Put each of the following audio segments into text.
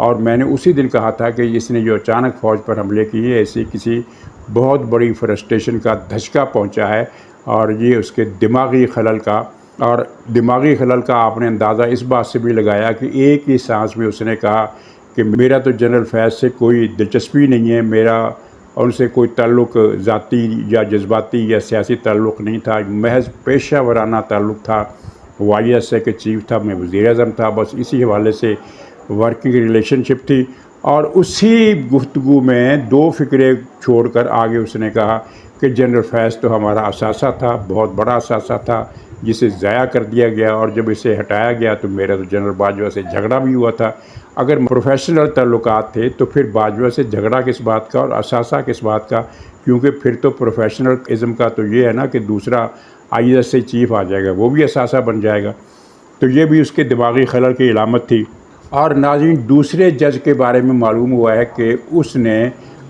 اور میں نے اسی دن کہا تھا کہ اس نے جو اچانک فوج پر حملے کیے ایسے کسی بہت بڑی فرسٹریشن کا دھچکا پہنچا ہے، اور یہ اس کے دماغی خلل کا، اور دماغی خلل کا آپ نے اندازہ اس بات سے بھی لگایا کہ ایک ہی سانس میں اس نے کہا کہ میرا تو جنرل فیض سے کوئی دلچسپی نہیں ہے، میرا ان سے کوئی تعلق ذاتی یا جذباتی یا سیاسی تعلق نہیں تھا، محض پیشہ ورانہ تعلق تھا۔ وہ آئی ایس آئی کے چیف تھا، میں وزیر اعظم تھا، بس اسی حوالے سے ورکنگ ریلیشن شپ تھی۔ اور اسی گفتگو میں دو فکرے چھوڑ کر آگے اس نے کہا کہ جنرل فیض تو ہمارا اثاثہ تھا، بہت بڑا اثاثہ تھا، جسے ضائع کر دیا گیا، اور جب اسے ہٹایا گیا تو میرا تو جنرل باجوہ سے جھگڑا بھی ہوا تھا۔ اگر پروفیشنل تعلقات تھے تو پھر باجوہ سے جھگڑا کس بات کا اور اثاثہ کس بات کا، کیونکہ پھر تو پروفیشنل ازم کا تو یہ ہے نا کہ دوسرا آئی ایس آئی چیف آ جائے گا، وہ بھی اثاثہ بن جائے گا۔ تو یہ بھی اس کے دماغی خلل کی علامت تھی۔ اور ناظرین، دوسرے جج کے بارے میں معلوم ہوا ہے کہ اس نے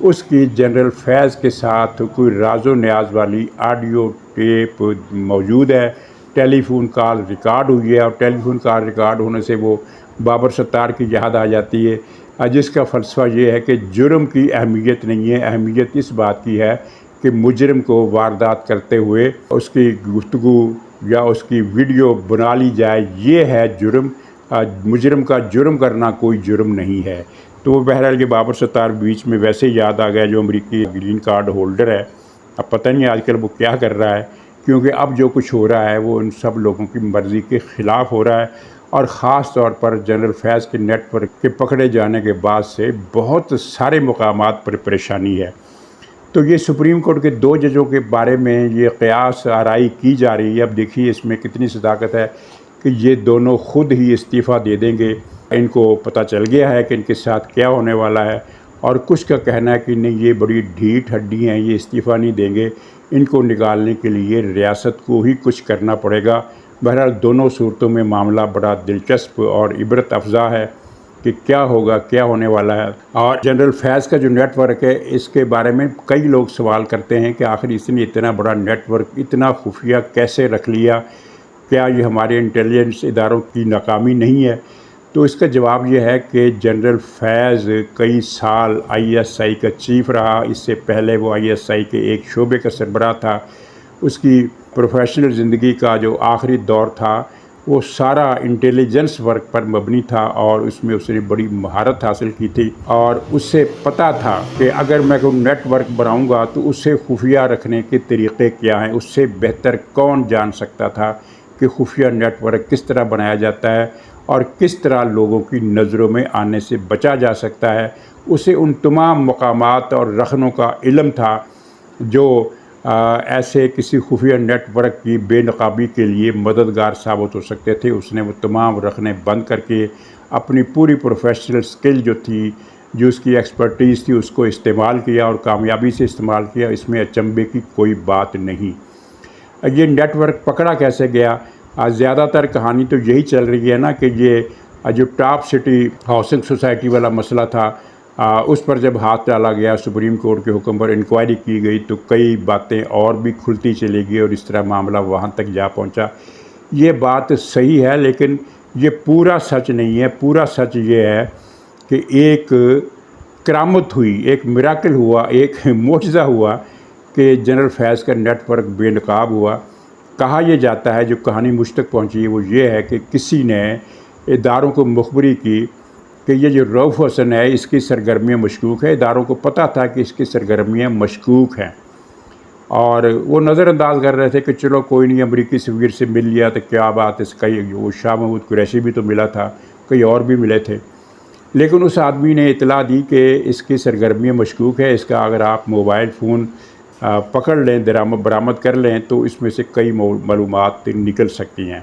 اس کی جنرل فیض کے ساتھ کوئی راز و نیاز والی آڈیو ٹیپ موجود ہے، ٹیلی فون کال ریکارڈ ہوئی ہے، اور ٹیلی فون کال ریکارڈ ہونے سے وہ بابر ستار کی یاد آ جاتی ہے، جس کا فلسفہ یہ ہے کہ جرم کی اہمیت نہیں ہے، اہمیت اس بات کی ہے کہ مجرم کو واردات کرتے ہوئے اس کی گفتگو یا اس کی ویڈیو بنا لی جائے، یہ ہے جرم۔ مجرم کا جرم کرنا کوئی جرم نہیں ہے۔ تو وہ بہرحال یہ بابر ستار بیچ میں ویسے یاد آ گیا جو امریکی گرین کارڈ ہولڈر ہے۔ اب پتہ نہیں آج کل وہ کیا کر رہا ہے، کیونکہ اب جو کچھ ہو رہا ہے وہ ان سب لوگوں کی مرضی کے خلاف ہو رہا ہے، اور خاص طور پر جنرل فیض کے نیٹ ورک کے پکڑے جانے کے بعد سے بہت سارے مقامات پر پریشانی ہے۔ تو یہ سپریم کورٹ کے دو ججوں کے بارے میں یہ قیاس آرائی کی جا رہی ہے۔ اب دیکھیے اس میں کتنی صداقت ہے کہ یہ دونوں خود ہی استعفیٰ دے دیں گے۔ ان کو پتہ چل گیا ہے کہ ان کے ساتھ کیا ہونے والا ہے، اور کچھ کا کہنا ہے کہ نہیں، یہ بڑی ڈھیٹ ہڈی ہیں، یہ استعفیٰ نہیں دیں گے، ان کو نکالنے کے لیے ریاست کو ہی کچھ کرنا پڑے گا۔ بہرحال دونوں صورتوں میں معاملہ بڑا دلچسپ اور عبرت افزا ہے کہ کیا ہوگا، کیا ہونے والا ہے۔ اور جنرل فیض کا جو نیٹ ورک ہے، اس کے بارے میں کئی لوگ سوال کرتے ہیں کہ آخر اس نے اتنا بڑا نیٹ ورک اتنا خفیہ کیسے رکھ لیا؟ کیا یہ ہمارے انٹیلیجنس اداروں کی ناکامی نہیں ہے؟ تو اس کا جواب یہ ہے کہ جنرل فیض کئی سال آئی ایس آئی کا چیف رہا، اس سے پہلے وہ آئی ایس آئی کے ایک شعبے کا سربراہ تھا۔ اس کی پروفیشنل زندگی کا جو آخری دور تھا وہ سارا انٹیلیجنس ورک پر مبنی تھا، اور اس میں اس نے بڑی مہارت حاصل کی تھی، اور اس سے پتہ تھا کہ اگر میں کوئی نیٹ ورک بناؤں گا تو اسے خفیہ رکھنے کے طریقے کیا ہیں۔ اس سے بہتر کون جان سکتا تھا کہ خفیہ نیٹ ورک کس طرح بنایا جاتا ہے اور کس طرح لوگوں کی نظروں میں آنے سے بچا جا سکتا ہے۔ اسے ان تمام مقامات اور رخنوں کا علم تھا جو ایسے کسی خفیہ نیٹ ورک کی بے نقابی کے لیے مددگار ثابت ہو سکتے تھے۔ اس نے وہ تمام رخنے بند کر کے اپنی پوری پروفیشنل سکل جو تھی، جو اس کی ایکسپرٹیز تھی، اس کو استعمال کیا اور کامیابی سے استعمال کیا۔ اس میں اچنبھے کی کوئی بات نہیں۔ یہ نیٹ ورک پکڑا کیسے گیا؟ زیادہ تر کہانی تو یہی چل رہی ہے نا کہ یہ جو ٹاپ سٹی ہاؤسنگ سوسائٹی والا مسئلہ تھا، اس پر جب ہاتھ ڈالا گیا، سپریم کورٹ کے حکم پر انکوائری کی گئی، تو کئی باتیں اور بھی کھلتی چلی گئی، اور اس طرح معاملہ وہاں تک جا پہنچا۔ یہ بات صحیح ہے، لیکن یہ پورا سچ نہیں ہے۔ پورا سچ یہ ہے کہ ایک کرامت ہوئی، ایک میراکل ہوا، ایک معجزہ ہوا کہ جنرل فیض کا نیٹ ورک بے نقاب ہوا۔ کہا یہ جاتا ہے، جو کہانی مجھ تک پہنچی ہے وہ یہ ہے کہ کسی نے اداروں کو مخبری کی کہ یہ جو رؤف حسن ہے اس کی سرگرمیاں مشکوک ہے۔ اداروں کو پتہ تھا کہ اس کی سرگرمیاں مشکوک ہیں، اور وہ نظر انداز کر رہے تھے کہ چلو کوئی نہیں، امریکی سفیر سے مل لیا تو کیا بات، اس کا وہ شاہ محمود قریشی بھی تو ملا تھا، کئی اور بھی ملے تھے۔ لیکن اس آدمی نے اطلاع دی کہ اس کی سرگرمیاں مشکوک ہے، اس کا اگر آپ موبائل فون پکڑ لیں، برآمد کر لیں تو اس میں سے کئی معلومات نکل سکتی ہیں۔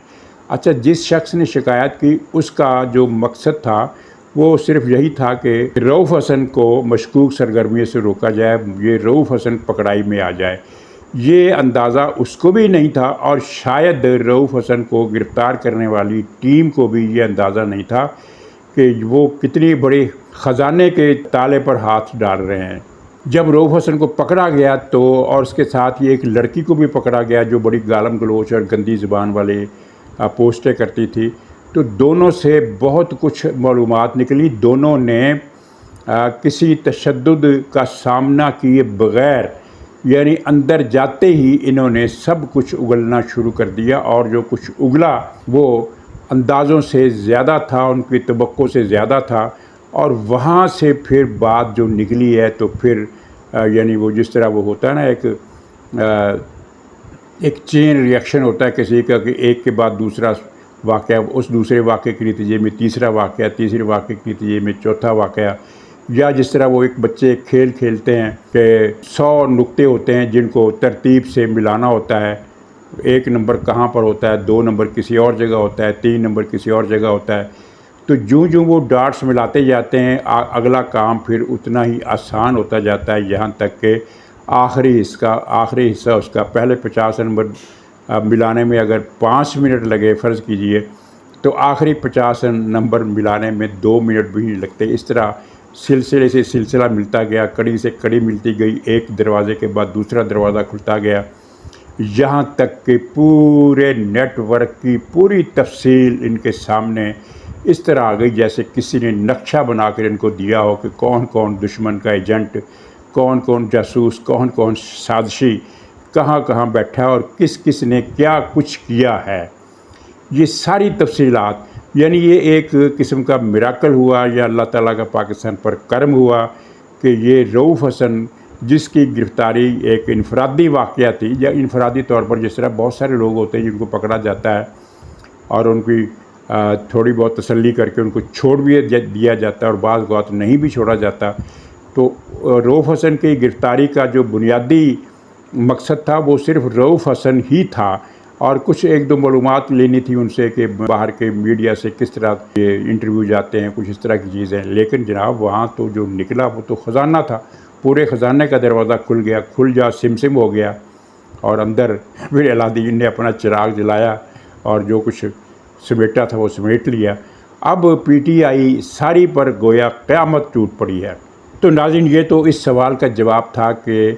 اچھا، جس شخص نے شکایت کی اس کا جو مقصد تھا وہ صرف یہی تھا کہ رؤف حسن کو مشکوک سرگرمیوں سے روکا جائے، یہ رؤف حسن پکڑائی میں آ جائے۔ یہ اندازہ اس کو بھی نہیں تھا، اور شاید رؤف حسن کو گرفتار کرنے والی ٹیم کو بھی یہ اندازہ نہیں تھا کہ وہ کتنی بڑے خزانے کے تالے پر ہاتھ ڈال رہے ہیں۔ جب رؤف حسن کو پکڑا گیا تو، اور اس کے ساتھ یہ ایک لڑکی کو بھی پکڑا گیا جو بڑی گالم گلوچ اور گندی زبان والے پوسٹیں کرتی تھی، تو دونوں سے بہت کچھ معلومات نکلی. دونوں نے کسی تشدد کا سامنا کیے بغیر، یعنی اندر جاتے ہی انہوں نے سب کچھ اگلنا شروع کر دیا، اور جو کچھ اگلا وہ اندازوں سے زیادہ تھا، ان کی توقع سے زیادہ تھا. اور وہاں سے پھر بات جو نکلی ہے تو پھر یعنی وہ جس طرح وہ ہوتا ہے نا، ایک چین ریئیکشن ہوتا ہے کسی کا، کہ ایک کے بعد دوسرا واقعہ، اس دوسرے واقعے کے نتیجے میں تیسرا واقعہ، تیسرے واقعے کے نتیجے میں چوتھا واقعہ. یا جس طرح وہ ایک بچے کھیل کھیلتے ہیں کہ 100 نقطے ہوتے ہیں جن کو ترتیب سے ملانا ہوتا ہے. 1 نمبر کہاں پر ہوتا ہے، 2 نمبر کسی اور جگہ ہوتا ہے، 3 نمبر کسی اور جگہ ہوتا ہے. تو جوں وہ ڈاٹس ملاتے جاتے ہیں اگلا کام پھر اتنا ہی آسان ہوتا جاتا ہے، یہاں تک کہ آخری حصہ اس کا پہلے 50 نمبر ملانے میں اگر 5 منٹ لگے فرض کیجئے، تو آخری 50 نمبر ملانے میں 2 منٹ بھی نہیں لگتے. اس طرح سلسلے سے سلسلہ ملتا گیا، کڑی سے کڑی ملتی گئی، ایک دروازے کے بعد دوسرا دروازہ کھلتا گیا، یہاں تک کہ پورے نیٹ ورک کی پوری تفصیل ان کے سامنے اس طرح آ گئی جیسے کسی نے نقشہ بنا کر ان کو دیا ہو کہ کون کون دشمن کا ایجنٹ، کون کون جاسوس، کون کون سازشی کہاں کہاں بیٹھا اور کس کس نے کیا کچھ کیا ہے. یہ ساری تفصیلات، یعنی یہ ایک قسم کا میراکل ہوا یا اللہ تعالیٰ کا پاکستان پر کرم ہوا کہ یہ رؤوف حسن، جس کی گرفتاری ایک انفرادی واقعہ تھی، یا انفرادی طور پر جس طرح بہت سارے لوگ ہوتے ہیں جن کو پکڑا جاتا ہے اور ان کی تھوڑی بہت تسلی کر کے ان کو چھوڑ بھی دیا جاتا ہے اور بعض اوقات نہیں بھی چھوڑا جاتا. تو رؤوف حسن کی گرفتاری کا جو بنیادی مقصد تھا وہ صرف رؤوف حسن ہی تھا، اور کچھ 1-2 معلومات لینی تھی ان سے کہ باہر کے میڈیا سے کس طرح انٹرویو جاتے ہیں، کچھ اس طرح کی چیزیں. لیکن جناب وہاں تو جو نکلا وہ تو خزانہ تھا. پورے خزانے کا دروازہ کھل جا سم ہو گیا، اور اندر پھر الادین نے اپنا چراغ جلایا اور جو کچھ سمیٹا تھا وہ سمیٹ لیا. اب پی ٹی آئی ساری پر گویا قیامت ٹوٹ پڑی ہے. تو ناظرین، یہ تو اس سوال کا جواب تھا کہ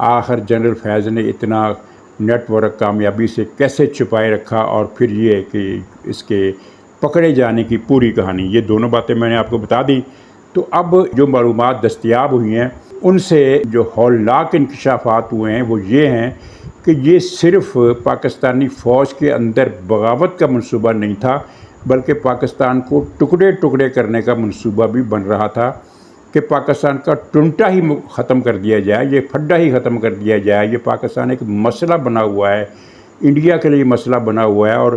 آخر جنرل فیض نے اتنا نیٹ ورک کامیابی سے کیسے چھپائے رکھا، اور پھر یہ کہ اس کے پکڑے جانے کی پوری کہانی. یہ دونوں باتیں میں نے آپ کو بتا دی. تو اب جو معلومات دستیاب ہوئی ہیں ان سے جو ہولناک انکشافات ہوئے ہیں وہ یہ ہیں کہ یہ صرف پاکستانی فوج کے اندر بغاوت کا منصوبہ نہیں تھا، بلکہ پاکستان کو ٹکڑے ٹکڑے کرنے کا منصوبہ بھی بن رہا تھا کہ پاکستان کا ٹنٹا ہی ختم کر دیا جائے، یہ پھڈا ہی ختم کر دیا جائے. یہ پاکستان ایک مسئلہ بنا ہوا ہے، انڈیا کے لیے مسئلہ بنا ہوا ہے، اور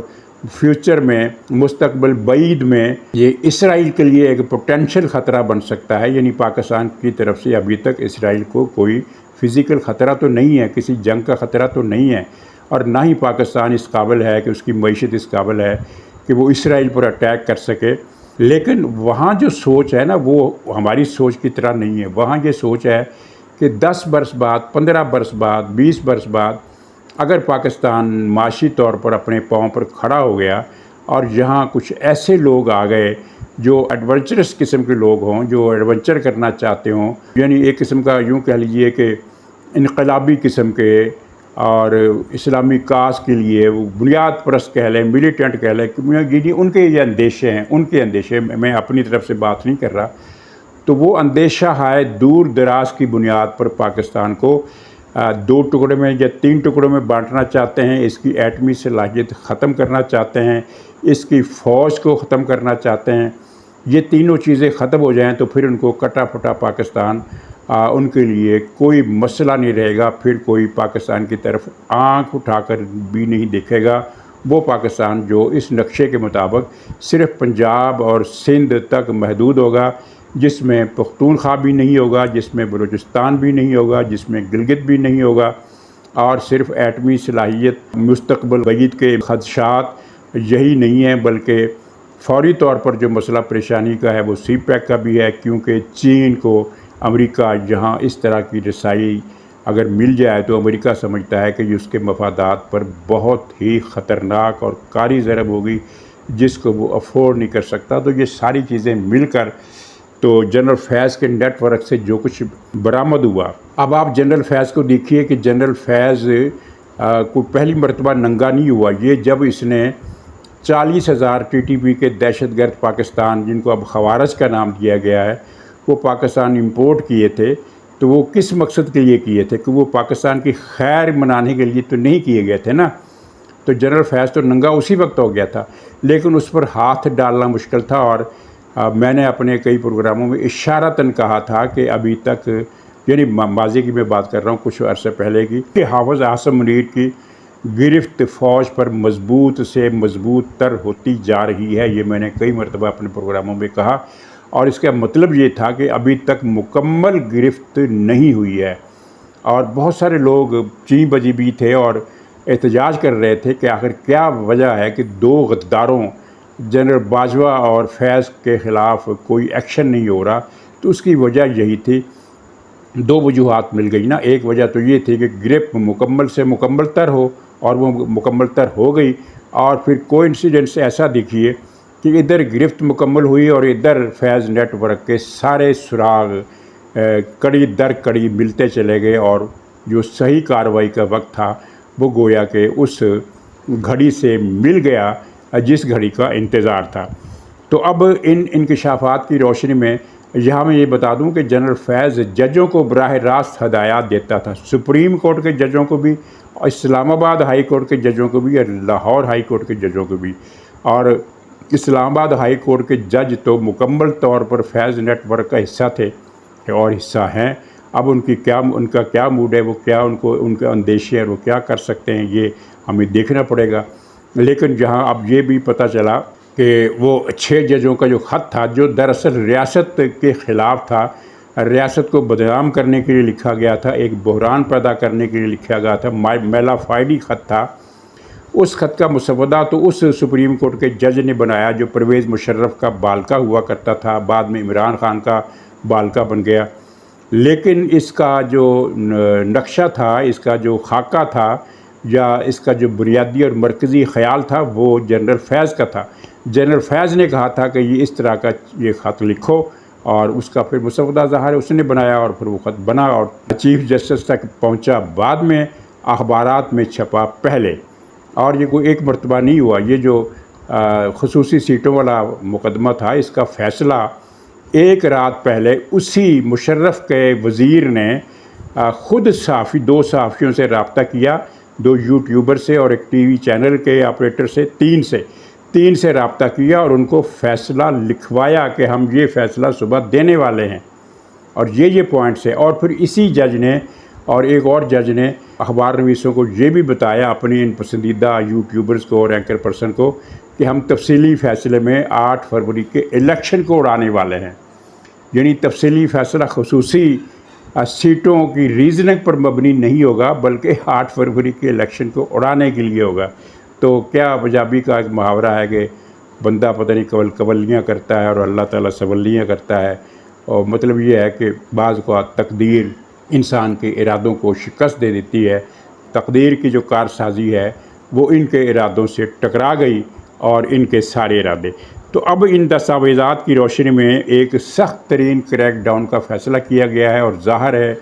فیوچر میں مستقبل بعید میں یہ اسرائیل کے لیے ایک پوٹینشیل خطرہ بن سکتا ہے. یعنی پاکستان کی طرف سے ابھی تک اسرائیل کو کوئی فزیکل خطرہ تو نہیں ہے، کسی جنگ کا خطرہ تو نہیں ہے، اور نہ ہی پاکستان اس قابل ہے کہ اس کی معیشت اس قابل ہے کہ وہ اسرائیل پر اٹیک کر سکے. لیکن وہاں جو سوچ ہے نا وہ ہماری سوچ کی طرح نہیں ہے. وہاں یہ سوچ ہے کہ 10 برس بعد، 15 برس بعد، 20 برس بعد اگر پاکستان معاشی طور پر اپنے پاؤں پر کھڑا ہو گیا اور یہاں کچھ ایسے لوگ آ گئے جو ایڈونچرس قسم کے لوگ ہوں، جو ایڈونچر کرنا چاہتے ہوں، یعنی ایک قسم کا یوں کہہ لیجئے کہ انقلابی قسم کے، اور اسلامی کاز کے لیے وہ بنیاد پرست کہہ لیں، ملیٹنٹ کہہ لیں، ان کے یہ اندیشے ہیں، ان کے اندیشے میں اپنی طرف سے بات نہیں کر رہا. تو وہ اندیشہ ہے دور دراز کی بنیاد پر پاکستان کو 2 ٹکڑے میں یا 3 ٹکڑوں میں بانٹنا چاہتے ہیں، اس کی ایٹمی صلاحیت ختم کرنا چاہتے ہیں، اس کی فوج کو ختم کرنا چاہتے ہیں. یہ تینوں چیزیں ختم ہو جائیں تو پھر ان کو کٹا پھٹا پاکستان ان کے لیے کوئی مسئلہ نہیں رہے گا. پھر کوئی پاکستان کی طرف آنکھ اٹھا کر بھی نہیں دیکھے گا. وہ پاکستان جو اس نقشے کے مطابق صرف پنجاب اور سندھ تک محدود ہوگا، جس میں پختونخوا بھی نہیں ہوگا، جس میں بلوچستان بھی نہیں ہوگا، جس میں گلگت بھی نہیں ہوگا، اور صرف ایٹمی صلاحیت مستقبل بعید کے خدشات یہی نہیں ہیں، بلکہ فوری طور پر جو مسئلہ پریشانی کا ہے وہ سی پیک کا بھی ہے، کیونکہ چین کو امریکہ یہاں اس طرح کی رسائی اگر مل جائے تو امریکہ سمجھتا ہے کہ یہ اس کے مفادات پر بہت ہی خطرناک اور کاری ضرب ہوگی، جس کو وہ افورڈ نہیں کر سکتا. تو یہ ساری چیزیں مل کر تو جنرل فیض کے نیٹ ورک سے جو کچھ برآمد ہوا. اب آپ جنرل فیض کو دیکھیے کہ جنرل فیض کو پہلی مرتبہ ننگا نہیں ہوا. یہ جب اس نے 40,000 TTP کے دہشت گرد پاکستان، جن کو اب خوارج کا نام دیا گیا ہے، وہ پاکستان امپورٹ کیے تھے، تو وہ کس مقصد کے لیے کیے تھے؟ کہ وہ پاکستان کی خیر منانے کے لیے تو نہیں کیے گئے تھے نا. تو جنرل فیض تو ننگا اسی وقت ہو گیا تھا، لیکن اس پر ہاتھ ڈالنا مشکل تھا. اور میں نے اپنے کئی پروگراموں میں اشارتاً کہا تھا کہ ابھی تک، یعنی ماضی کی میں بات کر رہا ہوں، کچھ عرصے پہلے کی، کہ حافظ اعظم منیر کی گرفت فوج پر مضبوط سے مضبوط تر ہوتی جا رہی ہے. یہ میں نے کئی مرتبہ اپنے پروگراموں میں کہا، اور اس کا مطلب یہ تھا کہ ابھی تک مکمل گرفت نہیں ہوئی ہے. اور بہت سارے لوگ چیں بجی بھی تھے اور احتجاج کر رہے تھے کہ آخر کیا وجہ ہے کہ دو غداروں جنرل باجوہ اور فیض کے خلاف کوئی ایکشن نہیں ہو رہا. تو اس کی وجہ یہی تھی، دو وجوہات مل گئی نا. ایک وجہ تو یہ تھی کہ گرفت مکمل سے مکمل تر ہو، اور وہ مکمل تر ہو گئی. اور پھر کوئی انسیڈنس ایسا دیکھیے کہ ادھر گرفت مکمل ہوئی اور ادھر فیض نیٹ ورک کے سارے سراغ کڑی در کڑی ملتے چلے گئے، اور جو صحیح کارروائی کا وقت تھا وہ گویا کہ اس گھڑی سے مل گیا جس گھڑی کا انتظار تھا. تو اب ان انکشافات کی روشنی میں یہاں میں یہ بتا دوں کہ جنرل فیض ججوں کو براہ راست ہدایات دیتا تھا، سپریم کورٹ کے ججوں کو بھی، اسلام آباد ہائی کورٹ کے ججوں کو بھی، اور لاہور ہائی کورٹ کے ججوں کو بھی. اور اسلام آباد ہائی کورٹ کے جج تو مکمل طور پر فیض نیٹ ورک کا حصہ تھے اور حصہ ہیں. اب ان کا کیا موڈ ہے، وہ کیا ان کے اندیشے ہیں، وہ کیا کر سکتے ہیں، یہ ہمیں دیکھنا پڑے گا. لیکن جہاں اب یہ بھی پتہ چلا کہ وہ 6 ججوں کا جو خط تھا، جو دراصل ریاست کے خلاف تھا، ریاست کو بدنام کرنے کے لیے لکھا گیا تھا، ایک بحران پیدا کرنے کے لیے لکھا گیا تھا، میلا فائڈی خط تھا. اس خط کا مسودہ تو اس سپریم کورٹ کے جج نے بنایا جو پرویز مشرف کا بالکا ہوا کرتا تھا، بعد میں عمران خان کا بالکا بن گیا. لیکن اس کا جو نقشہ تھا، اس کا جو خاکہ تھا، یا اس کا جو بنیادی اور مرکزی خیال تھا، وہ جنرل فیض کا تھا. جنرل فیض نے کہا تھا کہ یہ اس طرح کا یہ خط لکھو، اور اس کا پھر مسودہ ظاہر اس نے بنایا، اور پھر وہ خط بنا اور چیف جسٹس تک پہنچا، بعد میں اخبارات میں چھپا پہلے. اور یہ کوئی ایک مرتبہ نہیں ہوا. یہ جو خصوصی سیٹوں والا مقدمہ تھا، اس کا فیصلہ ایک رات پہلے اسی مشرف کے وزیر نے خود 2 صحافیوں سے رابطہ کیا، 2 یوٹیوبر سے اور ایک ٹی وی چینل کے آپریٹر سے، 3 سے رابطہ کیا اور ان کو فیصلہ لکھوایا کہ ہم یہ فیصلہ صبح دینے والے ہیں، اور یہ پوائنٹس ہے. اور پھر اسی جج نے اور ایک اور جج نے اخبار نویسوں کو یہ بھی بتایا، اپنی ان پسندیدہ یوٹیوبرز کو اور اینکر پرسن کو، کہ ہم تفصیلی فیصلے میں 8 فروری کے الیکشن کو اڑانے والے ہیں. یعنی تفصیلی فیصلہ خصوصی سیٹوں کی ریزننگ پر مبنی نہیں ہوگا، بلکہ 8 فروری کے الیکشن کو اڑانے کے لیے ہوگا. تو کیا پنجابی کا ایک محاورہ ہے کہ بندہ پتہ نہیں قولیاں کرتا ہے اور اللہ تعالیٰ سولیاں کرتا ہے. اور مطلب یہ ہے کہ بعض کو تقدیر انسان کے ارادوں کو شکست دے دیتی ہے. تقدیر کی جو کارسازی ہے وہ ان کے ارادوں سے ٹکرا گئی، اور ان کے سارے ارادے. تو اب ان دستاویزات کی روشنی میں ایک سخت ترین کریک ڈاؤن کا فیصلہ کیا گیا ہے، اور ظاہر ہے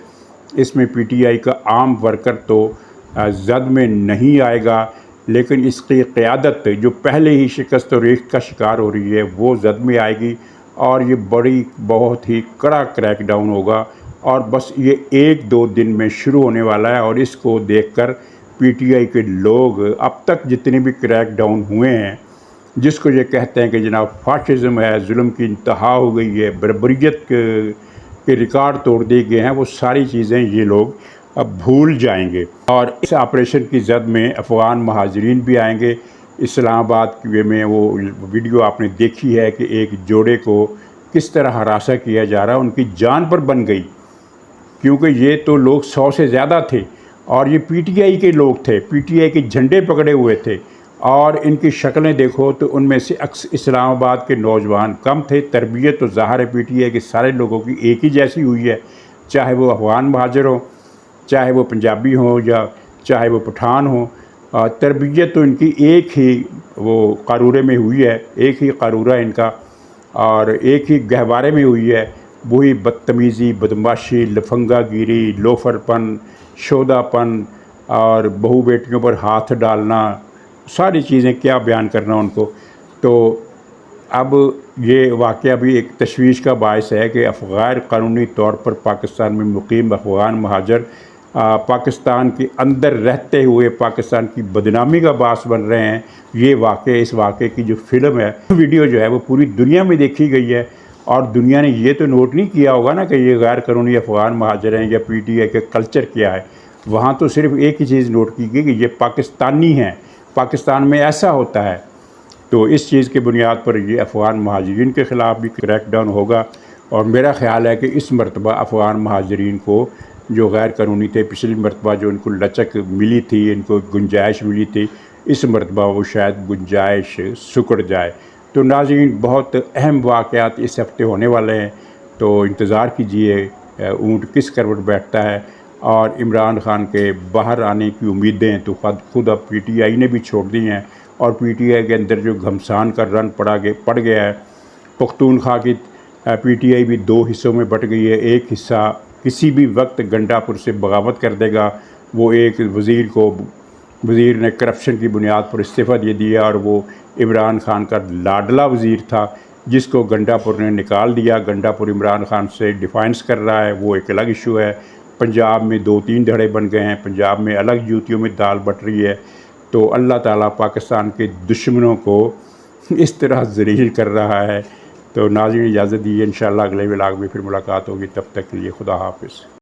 اس میں پی ٹی آئی کا عام ورکر تو زد میں نہیں آئے گا، لیکن اس کی قیادت جو پہلے ہی شکست و ریخت کا شکار ہو رہی ہے وہ زد میں آئے گی، اور یہ بہت ہی کڑا کریک ڈاؤن ہوگا. اور بس یہ 1-2 دن میں شروع ہونے والا ہے. اور اس کو دیکھ کر پی ٹی آئی کے لوگ اب تک جتنے بھی کریک ڈاؤن ہوئے ہیں، جس کو یہ کہتے ہیں کہ جناب فاشزم ہے، ظلم کی انتہا ہو گئی ہے، بربریت کے ریکارڈ توڑ دیے گئے ہیں، وہ ساری چیزیں یہ لوگ اب بھول جائیں گے. اور اس آپریشن کی زد میں افغان مہاجرین بھی آئیں گے. اسلام آباد میں وہ ویڈیو آپ نے دیکھی ہے کہ ایک جوڑے کو کس طرح ہراساں کیا جا رہا، ان کی جان پر بن گئی، کیونکہ یہ تو لوگ 100 سے زیادہ تھے، اور یہ پی ٹی آئی کے لوگ تھے، پی ٹی آئی کے جھنڈے پکڑے ہوئے تھے. اور ان کی شکلیں دیکھو تو ان میں سے اسلام آباد کے نوجوان کم تھے. تربیت تو ظاہر ہے پی ٹی آئی کے سارے لوگوں کی ایک ہی جیسی ہوئی ہے، چاہے وہ افغان مہاجر ہوں، چاہے وہ پنجابی ہوں، یا چاہے وہ پٹھان ہوں. تربیت تو ان کی ایک ہی وہ قارورے میں ہوئی ہے، ایک ہی قارورہ ان کا، اور ایک ہی گہوارے میں ہوئی ہے. وہی بدتمیزی، بدماشی، لفنگا گیری، لوفر پن، شودا پن، اور بہو بیٹیوں پر ہاتھ ڈالنا، ساری چیزیں کیا بیان کرنا ان کو. تو اب یہ واقعہ بھی ایک تشویش کا باعث ہے کہ غیر قانونی طور پر پاکستان میں مقیم افغان مہاجر پاکستان کے اندر رہتے ہوئے پاکستان کی بدنامی کا باعث بن رہے ہیں. یہ واقعہ، اس واقعے کی جو فلم ہے، ویڈیو جو ہے وہ پوری دنیا میں دیکھی گئی ہے، اور دنیا نے یہ تو نوٹ نہیں کیا ہوگا نا کہ یہ غیر قانونی افغان مہاجر ہیں یا پی ٹی آئی کا کلچر کیا ہے. وہاں تو صرف ایک ہی چیز نوٹ کی گئی کہ یہ پاکستانی ہیں، پاکستان میں ایسا ہوتا ہے. تو اس چیز کے بنیاد پر یہ افغان مہاجرین کے خلاف بھی کریک ڈاؤن ہوگا، اور میرا خیال ہے کہ اس مرتبہ افغان مہاجرین کو جو غیر قانونی تھے، پچھلی مرتبہ جو ان کو لچک ملی تھی، ان کو گنجائش ملی تھی، اس مرتبہ وہ شاید گنجائش سکڑ جائے. تو ناظرین، بہت اہم واقعات اس ہفتے ہونے والے ہیں، تو انتظار کیجئے اونٹ کس کروٹ بیٹھتا ہے. اور عمران خان کے باہر آنے کی امیدیں تو خود اب پی ٹی آئی نے بھی چھوڑ دی ہیں، اور پی ٹی آئی کے اندر جو گھمسان کا رن پڑ گیا ہے. پختونخوا کی پی ٹی آئی بھی دو حصوں میں بٹ گئی ہے. ایک حصہ کسی بھی وقت گنڈا پور سے بغاوت کر دے گا. وہ ایک وزیر نے کرپشن کی بنیاد پر استعفیٰ دے دیا، اور وہ عمران خان کا لاڈلا وزیر تھا جس کو گنڈا پور نے نکال دیا. گنڈا پور عمران خان سے ڈیفائنس کر رہا ہے، وہ ایک الگ ایشو ہے. پنجاب میں 2-3 دھڑے بن گئے ہیں، پنجاب میں الگ جوتیوں میں دال بٹ رہی ہے. تو اللہ تعالیٰ پاکستان کے دشمنوں کو اس طرح ذلیل کر رہا ہے. تو ناظرین، اجازت دیجیے، انشاءاللہ اگلے ولاگ میں پھر ملاقات ہوگی. تب تک کے لیے خدا حافظ.